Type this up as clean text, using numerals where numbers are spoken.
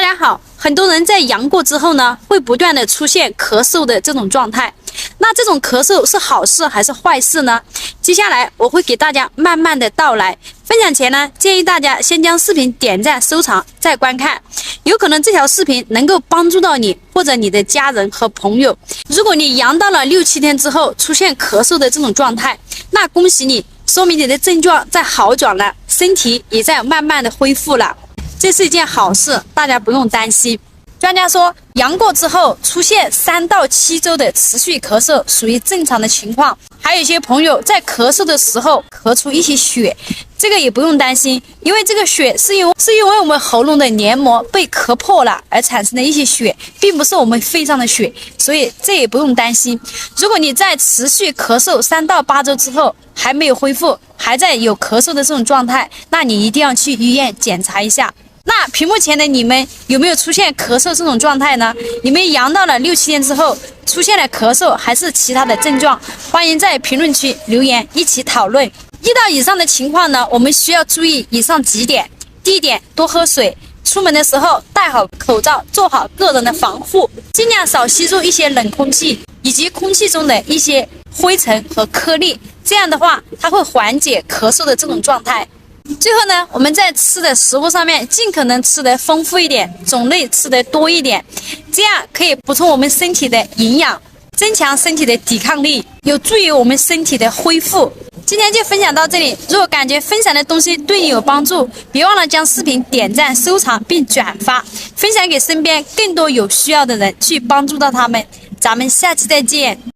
家好，很多人在阳过之后呢，会不断的出现咳嗽的这种状态。那这种咳嗽是好事还是坏事呢？接下来我会给大家慢慢的道来。分享前呢，建议大家先将视频点赞收藏再观看，有可能这条视频能够帮助到你或者你的家人和朋友。如果你阳到了6、7天之后出现咳嗽的这种状态，那恭喜你，说明你的症状在好转了，身体也在慢慢的恢复了。这是一件好事，大家不用担心。专家说，阳过之后出现3到7周的持续咳嗽属于正常的情况。还有一些朋友在咳嗽的时候咳出一些血，这个也不用担心，因为这个血是因为我们喉咙的黏膜被咳破了而产生的一些血，并不是我们肺上的血，所以这也不用担心。如果你在持续咳嗽3到8周之后还没有恢复，还在有咳嗽的这种状态，那你一定要去医院检查一下。那屏幕前的你们有没有出现咳嗽这种状态呢？你们阳到了6、7天之后出现了咳嗽还是其他的症状？欢迎在评论区留言一起讨论。遇到以上的情况呢，我们需要注意以上几点。第一点，多喝水，出门的时候戴好口罩，做好个人的防护，尽量少吸入一些冷空气以及空气中的一些灰尘和颗粒，这样的话它会缓解咳嗽的这种状态。最后呢，我们在吃的食物上面尽可能吃得丰富一点，种类吃得多一点，这样可以补充我们身体的营养，增强身体的抵抗力，有助于我们身体的恢复。今天就分享到这里，如果感觉分享的东西对你有帮助，别忘了将视频点赞收藏并转发，分享给身边更多有需要的人，去帮助到他们。咱们下期再见。